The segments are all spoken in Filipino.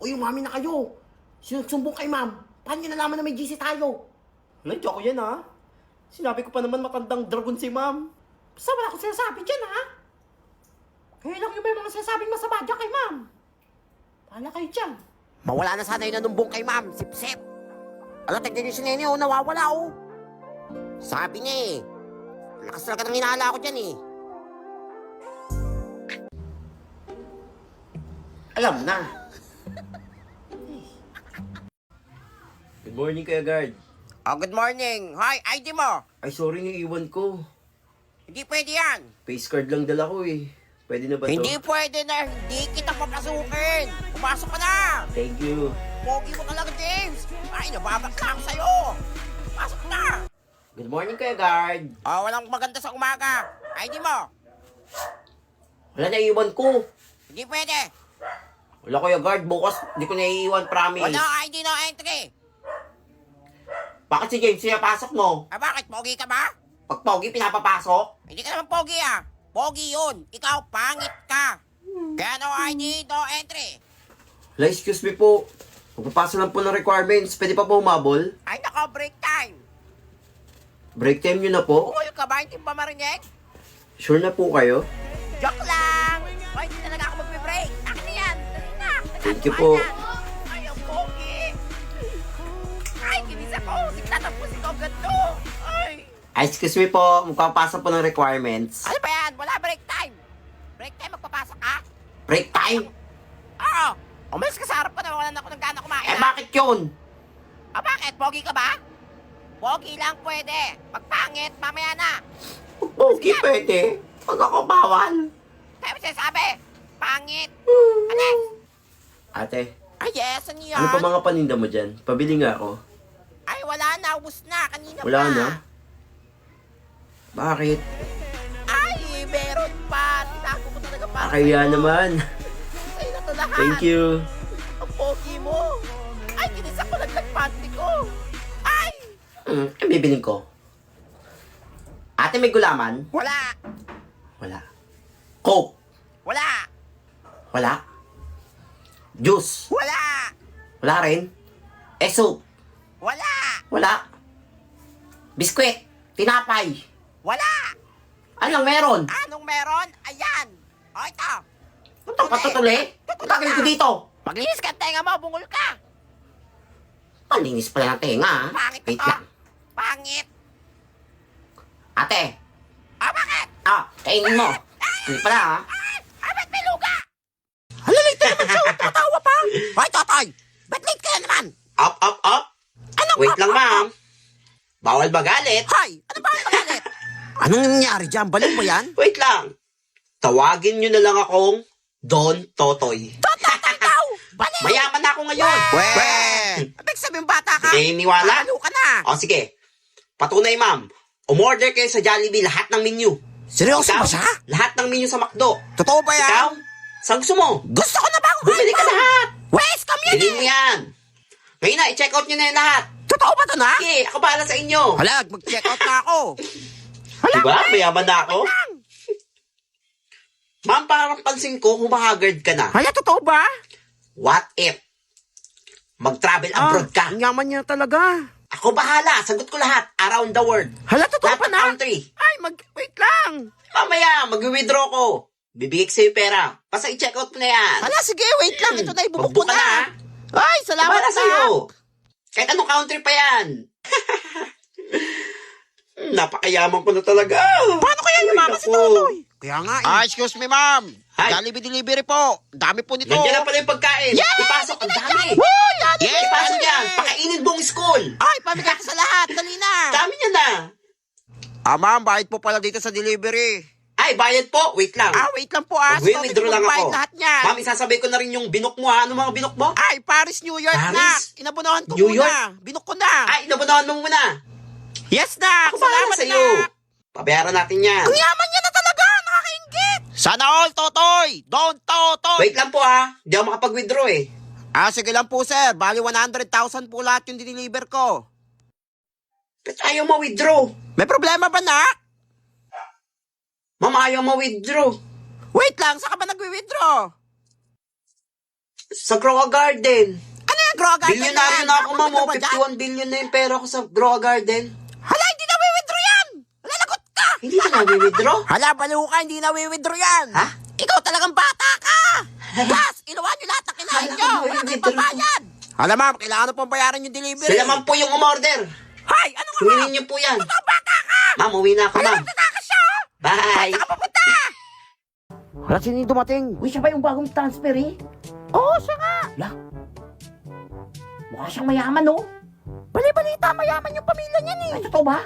O umami na kayo. Sinusumbong kay ma'am. Paano niyo nalaman na may GC tayo? Nandiyan ko yan ha. Sinabi ko pa naman matandang dragon si ma'am. Basta wala akong sinasabi dyan, ha? Kayo lang yung may mga sinasabing masama dyan kay ma'am. Pahala kayo dyan. Mawala na sana yung nanumbong kay ma'am, sip-sip. Ala, tignan niyo si Nene, oh, nawawala, oh. Sabi niya eh. Lakas talaga ng hinahala ko dyan eh. Alam na. Good morning, Kuya Guard. Oh, good morning. Hi, ID mo. Ay, sorry, iiwan ko. Hindi pwede yan. Face card lang dala ko eh. Pwede na ba to? Hindi pwede na, hindi kita papasukin. Pumasok ka na. Thank you. Pogi mo talaga, James. Ay, nababak na ako sa'yo. Pumasok ka na. Good morning, Kuya Guard. Oh, walang maganda sa umaga. ID mo. Wala na iiwan ko. Hindi pwede. Wala, Kuya Guard. Bukas, di ko na iiwan, promise. Wala ID, no entry. Bakit si James pinapasok mo? Ah, bakit? Pogi ka ba? Pag pogi, pinapapasok? Hindi ka naman pogi ah. Pogi yun. Ikaw, pangit ka. Kaya no ID, no entry. Wala, excuse me po. Magpapasa lang po ng requirements. Pwede pa po humabol? Ay, nako, break time. Break time nyo na po? Bungol ka ba? Hindi pa marinig? Sure na po kayo? Joke lang. Ay, hindi talaga ako magbe-break. Akin na yan. Dali na. Thank you po. Ay, ang pogi. Ay, kinis ako. Sige, tatapusin ko agad to. Ay. Ay, excuse me po. Magpapasa po ng requirements. Ano ba yan? Wala break time. Break time, magpapasok ka? Break time? Oo. Umalis ka sa harap ko na wala na ako ng gana kumain. Eh, ha? bakit yun? Ah, bakit? Pogi ka ba? Pogi lang pwede. Pag pangit, mamaya na. Pogi pwede. Pag ako bawal. Kaya mo sinasabi, pangit. Alis. Ate, Ay, yes, ano yan? ano pa mga paninda mo dyan? Pabili nga ako. Ay, wala na. Ubus na. Kanina Wala pa. na? Bakit? Ay, meron pa. Tinago ko talaga pa. Kaya naman. Sa'yo na to lahat. Thank you. Ang pogi mo. Ay, kinis ako nagpanty ko. Ay! Ang bibiling ko. Ate, may gulaman? Wala. Wala. Coke? Wala. Wala. Juice? Wala. Wala rin. Soup? Wala. Wala. Biskwit? Tinapay? Wala. Anong meron? Anong meron? Ayan. O, ito. Ito, patutuli? Pagkakalin ko dito. Maglinis ka ang tenga mo, bungol ka. Palinis pala ng tenga, ha? Pangit Wait ito. lang. Pangit. Ate, Ah, bakit? kainin mo. Hindi pala, ha? Ah, ba't may luga? Hala, late naman siya. Tatawa pa. Hoy, Totoy. Ba't late ka na naman? Up, up, up. Anong Wait up, lang, up, ma'am. Bawal magalit. Hoy, ano ba ang magalit? Anong nangyari dyan? Balik mo yan? Wait lang. Tawagin nyo na lang akong Don Totoy. Totoy daw! Balik! Mayaman na ako ngayon. Abig sabihin bata ka? Hindi niwala? Lalo ka na. O sige. Patunay, ma'am. Umorder kayo sa Jollibee lahat ng menu. Seryoso Ikaw, ba siya? lahat ng menu sa McDo. Totoo ba yan? Ikaw, saan gusto mo? Gusto ko na ba akong Bumili ka lahat. Wes, come yan Bilhin mo yan. Ngayon na, i-check out nyo na yan lahat. Totoo ba to na? Sige, ako bahala sa inyo. Hala, mag-check out na ako. Diba? Mayaman na ako. Ma'am, parang pansin ko, humahagard ka na. Hala, totoo ba? What if? Mag-travel abroad ka. Ang yaman niya talaga. Ako bahala. Sagot ko lahat. Around the world. Hala, totoo Lahat pa ng na? country. Ay, wait lang. Mamaya, mag-withdraw ko. Bibigay ko sa'yo pera. Basta i-check out mo na yan. Hala, sige, wait lang. Ito na, ibubuk ko Magbuka na. na. Ay, salamat Bahala na. sa'yo. Kahit anong country pa yan. Napakayaman ko na talaga. Paano kaya yumaman si Totoy? Kaya nga eh. Ah, excuse me, ma'am. Hi. Jollibee delivery po. Dami po nito. Nandiyan na pala yung pagkain. Ipasok, ang dami. Woo! Jollibee! Yes, ipasok yan. Pakainin buong school. Ay, pamigay ko sa lahat. Dali na. Dami niya na. Ah, ma'am, bayad po pala dito sa delivery. Ay, bayad po. Wait lang. Ah, wait lang po ah. Mag-withdraw lang ako. Lahat niyan. Ma'am, isasabay ko na rin yung binok mo ha. Ano mga binok mo? Ay, Paris, New York na. Paris? Inabunahan ko New muna. York? Binok ko na. Ay, inabunahan mo muna. Yes na. Ako bahala Salamat sa'yo. na. Pabayaran natin yan. Ang yaman niya na talaga. Nakakaingit. Sana all, Totoy. Don't, Totoy. Wait lang po ha. Hindi ako makapag-withdraw eh. Ah, sige lang po, sir. Bali 100,000 po lahat yung diniliver ko. Ba't ayaw ma-withdraw? May problema ba, nak? Ma'am, ayaw ma-withdraw. Wait lang, saan ka ba nag-withdraw? Sa Grow a Garden. Ano yung Grow a Garden Bilyonaryo na ako, ma'am. Ano ba dyan? 51 billion na yung pera ko sa Grow a Garden. Hala, hindi na withdraw yan! Lalagot ka! Hindi ka na-withdraw? Hala, baliw ka, hindi na withdraw yan! Ha? Ikaw talagang bata ka! Gas, inuwan nyo lahat ng kinain Hala, nyo! Wala withdraw. kayong pabayad! Hala, ma'am, kailangan na pong bayaran yung delivery. Sila ma'am po yung umorder. Hay, ano nga, ma'am? Kunin niyo po yan. Ikaw, bata ka! Ma'am, uwi na ako, Hala, ma'am. magtatakas siya, oh! Bye! Saan ka pupunta? Hala, sino yung dumating? Uy, siya ba yung bagong transfer eh? Oo, siya nga! La. Mukha siyang mayaman, no? Bali-balita, mayaman yung pamilya niya ni. Ay, totoo ba?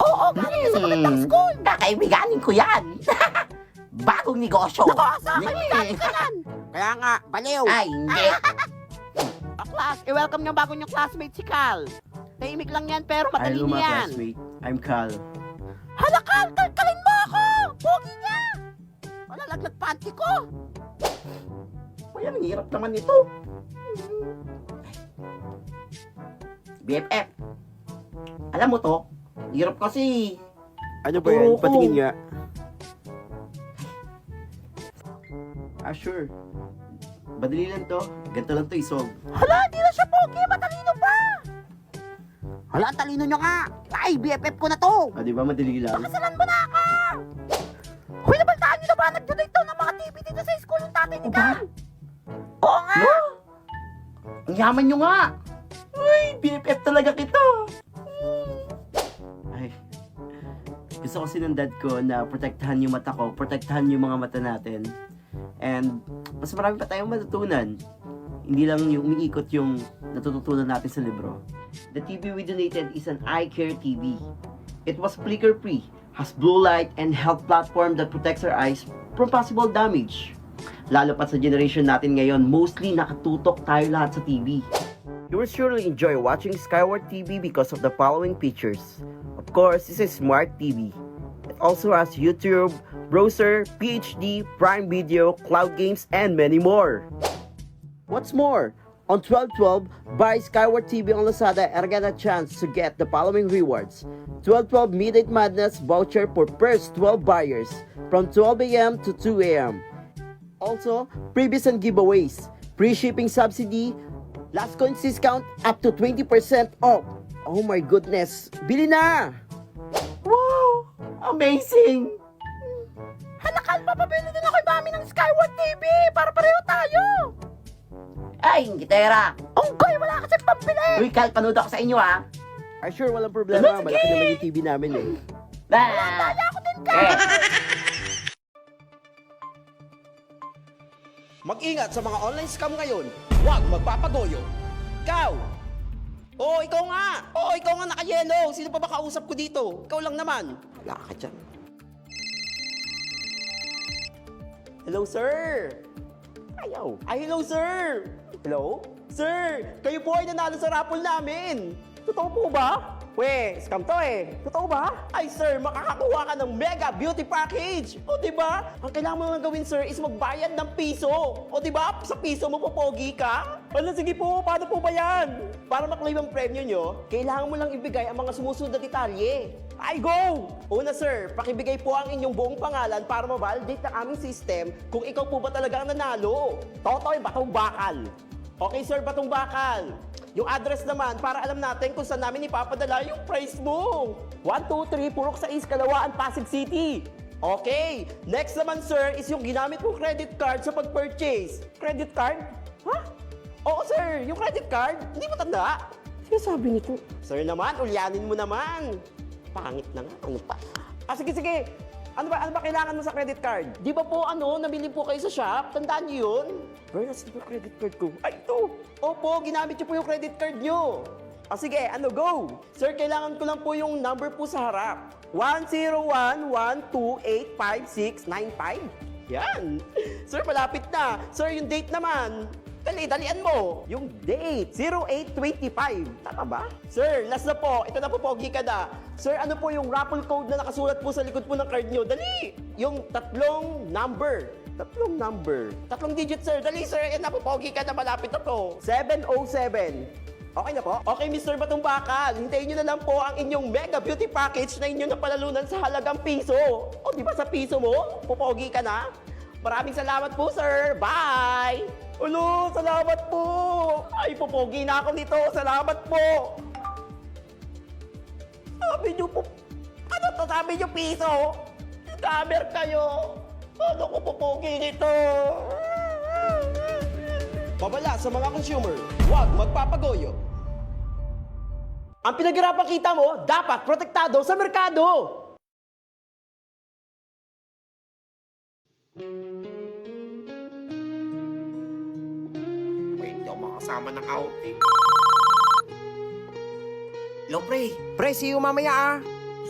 Oo, galing niya sa magandang school. Kakaibiganin ko yan. Bagong negosyo. Ako, sa akin, may galing ka yan. Kaya nga, baliw. Ay, hindi. Class, i-welcome niyo bago niyong classmate si Cal. Tahimik lang yan, pero matalino yan. I'm Cal. Hala, Cal, kalkalin mo ako! Pogi niya! Wala, laglag panty ko. Uy, ang hirap naman nito. BFF. Alam mo to, hirap kasi. Ano ba yan? Patingin nga. Sure. Madali lang to. Ganito lang to isolve. Hala, hindi na siya pogi, matalino pa. Hala, ang talino niyo nga. Ay, BFF ko na to. Di ba madali lang? Kasalan mo na ako! Hoy, nabaltaan niyo na ba? Nagdodate daw ng mga TV dito sa school ng tatay ni Cal. Oo nga! No? Ang yaman nyo nga. Uy, BFF talaga kita. Ay. Gusto kasi ng dad ko na protektahan yung mata ko, protektahan yung mga mata natin. And mas marami pa tayong matutunan. Hindi lang yung umiikot yung natututunan natin sa libro. The TV we donated is an eye care TV. It was flicker-free, has blue light and health platform that protects our eyes from possible damage. Lalo pa sa generation natin ngayon, mostly nakatutok tayo lahat sa TV. You will surely enjoy watching Skyward TV because of the following features. Of course, this is Smart TV. It also has YouTube, browser, PhD, Prime Video, cloud games, and many more. What's more, on 12/12, buy Skyward TV on Lazada and get a chance to get the following rewards. 12/12 Midnight Madness voucher for first 12 buyers from 12 a.m. to 2 a.m. Also, previous and giveaways, free shipping subsidy, last coins discount up to 20% off. Oh my goodness, bili na! Wow, amazing. Hala, Cal, papabili din ako kay Mami ng Skyward TV para pareho tayo. Ay, gitera. Unggoy, wala kasi pambili. Uy, Cal, panood ako sa inyo ah. Ay sure, walang problema. Sige. Malaki naman yung TV namin eh. Daya ako din, Cal. Mag-ingat sa mga online scam ngayon. Huwag magpapagoyo. Ikaw! Oo, ikaw nga! Oo, ikaw nga naka-yellow! Sino pa ba kausap ko dito? Ikaw lang naman. Wala ka dyan. Hello, sir! Ayaw. Ay, hello, sir! Hello? Sir, kayo po ay nanalo sa raffle namin. Totoo po ba? We, scam to eh. Totoo ba? Ay, sir, makakakuha ka ng mega beauty package. O, di ba? Ang kailangan mo lang gawin, sir, is magbayad ng piso. O, di ba? Sa piso mo popogi ka? Wala, sige po. Paano po ba yan? Para maklaim ang premyo nyo, kailangan mo lang ibigay ang mga sumusunod na detalye. Ay, go! Una, sir, pakibigay po ang inyong buong pangalan para ma-validate ng aming system kung ikaw po ba talaga ang nanalo. Totoy, Batong Bakal. Okay, sir, Batong Bakal. Yung address naman, para alam natin kung saan namin ipapadala yung prize mo. 123 Purok 6, Kalawaan, Pasig City. Okay, next naman, sir, is yung ginamit mong credit card sa pag-purchase. Credit card? Ha? Oo, sir, yung credit card, hindi mo tanda. Sinasabi nito. Sir naman, ulyanin mo naman. Pangit na nga, ano pa? Sige, sige. Ano ba kailangan mo sa credit card? Di ba po nabili po kayo sa shop? Tandaan niyo yun? Where is the credit card ko? Ay, ito! Opo, ginamit niyo po yung credit card niyo. Sige, go? Sir, kailangan ko lang po yung number po sa harap. 10112856595. Yan. Sir, malapit na. Sir, yung date naman. Dalian mo. Yung date, 0825. Tama ba? Sir, last na po. Ito na po, pogi ka na. Sir, ano po yung raffle code na nakasulat po sa likod po ng card nyo? Dali! Yung tatlong number. Tatlong digit, sir. Dali, sir. Yan na po, pogi ka na. Malapit na po. 707. Okay na po? Okay, Mr. Batong Bakal. Hintayin nyo na lang po ang inyong mega beauty package na inyong napalalunan sa halagang piso. O, di ba sa piso mo? Pupogi ka na? Maraming salamat po, sir. Bye! Ulo, salamat po! Ay, pupogi na ako nito. Salamat po! Sabi niyo po, ano to sabi niyo piso? Scammer kayo! Ano ko pupogi nito? Babala sa mga consumer, huwag magpapagoyo. Ang pinaghirapan kita mo, dapat protektado sa merkado. Hindi ako makasama ng outing. Hello, pre. Pre, see you mamaya ah.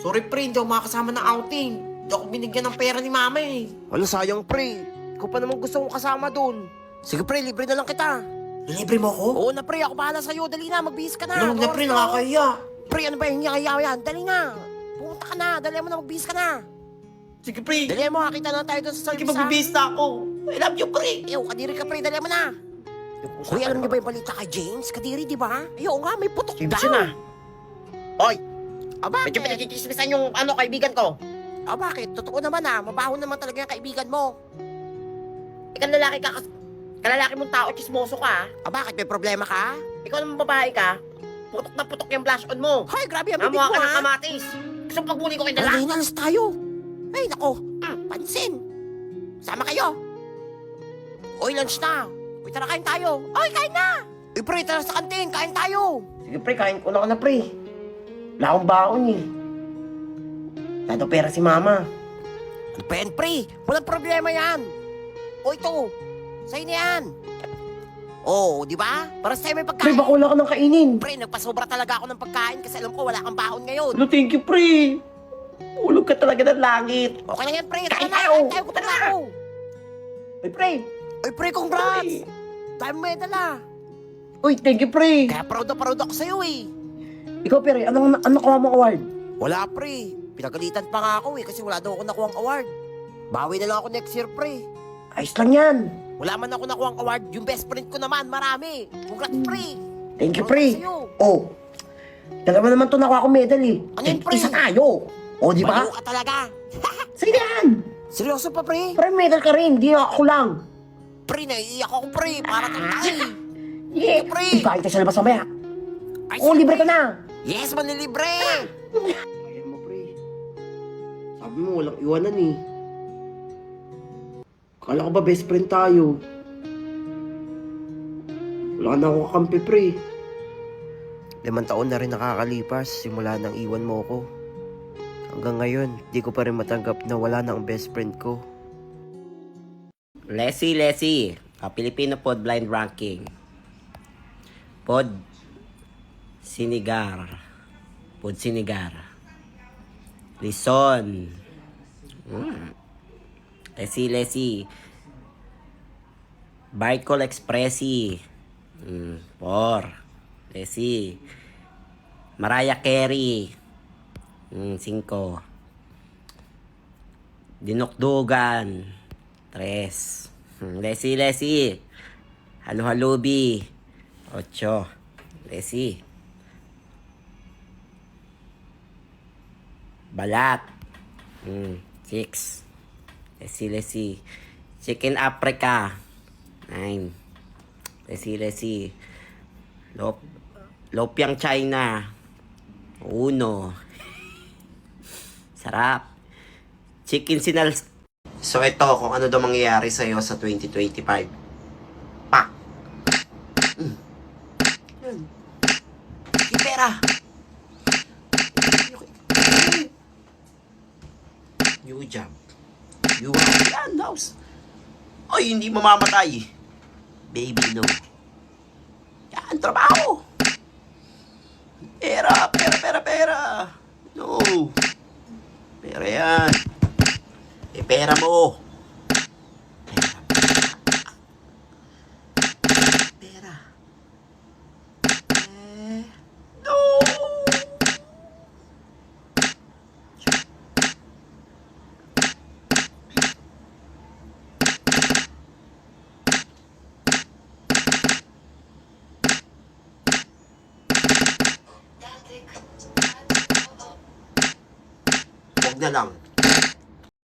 Sorry, pre. Hindi ako makasama ng outing. Hindi ako binigyan ng pera ni mama eh. Wala, sayang, pre. Ikaw pa naman gusto kong kasama dun. Sige, pre. Libre na lang kita. Libre mo ako? Oo na, pre. Ako bahala sa'yo. Dali na. Magbihis ka na. Huwag na, pre. Nakakahiya. Pre, ano ba yung hiya yan? Dali na. Pumunta ka na. Dali mo na. Magbihis ka na. Sige, pre. Dali mo. Kita na tayo doon sa service. Sige, magbibihis na ako. I love you, pre. Ew, kadiri ka, pre. Dali mo na. Uy, alam niyo ba yung balita kay James? Kadiri, di ba? Ayaw nga, may putok daw. Na. Oy! O bakit? Medyo pinagkikismisan yung kaibigan ko. O bakit? Totoo naman mabaho naman talaga yung kaibigan mo. Ikaw lalaki mong tao, chismoso ka. O bakit? May problema ka? Ikaw naman babae ka. Putok na putok yung blush on mo. Hoy, grabe ang bibig mo ka ng kamatis. Gusto mong pagbuli ko kayo dala? Ay, nalas tayo. Ay, nako. Pansin. Sama kayo. Uy, lunch na. Uy, tara kain tayo. Uy, kain na. Uy, pre, tara sa kantin. Kain tayo. Sige, pre, kain ko na pre. Wala akong baon eh. Tato pera si mama. Ano pa yan, pre? Walang problema yan. O ito, sa'yo na yan. Oo, di ba? Para sa'yo may pagkain. Pre, baka wala ka nang kainin. Pre, nagpasobra talaga ako ng pagkain kasi alam ko wala kang baon ngayon. No, thank you, pre. Ulog ka talaga ng langit. Okay lang yan, pre. Kain tayo. Kain tayo, gutom na ako. Ay, pre. Ay, pre, congrats. Dahil may dala. Uy, thank you, pre. Kaya proud ako sa'yo eh. Ikaw, pre, anong nakuha mong award? Wala, pre. Pinagalitan pa nga ako kasi wala daw ako nakuha ang award. Bawi na lang ako next year, pre. Ayos lang yan. Wala man ako nakuha ang award. Yung best friend ko naman, marami. Congrats, pre. Thank you, pre. Oh, dalawa naman to nakuha ko medal eh. Ano yun, pre? Isa tayo. Oh, di ba? Baliw ka talaga. Sige yan. Seryoso pa, pre? Pre, medal ka rin. Di ako lang. Pre, naiiyak ako, pre. Para tayo. Yeah, pre. Ikain tayo sa labas mamaya. Ay, Oh, libre ka na. Yes, manilibre. Ayan mo, pre. Sabi mo, walang iwanan eh. Kala ko ba best friend tayo? Wala na akong kakampi, pre. 5 taon na rin nakakalipas simula nang iwan mo ko. Hanggang ngayon, di ko pa rin matanggap na wala na ang best friend ko. Leslie, Filipino Pod Blind Ranking. Pod Sinigar. Lison. Leslie. Barcol Expressi. Leslie. Mariah Carey. 5. Dinukdugan. 3. Leslie. Haluhalubi. 8. Leslie. Balat. 6. Leslie. Chicken Africa. 9. Leslie. Lopiang China. 1. Sarap. Chicken Sinal. So ito, kung ano daw mangyayari sa'yo sa 2025. Pak! Yan. Yung pera. New job. You want yan, house. Ay, hindi mamamatay. Baby, no. Yan, trabaho. Pera. No. Pera yan. Pera mo. Pera. No. Huwag na lang.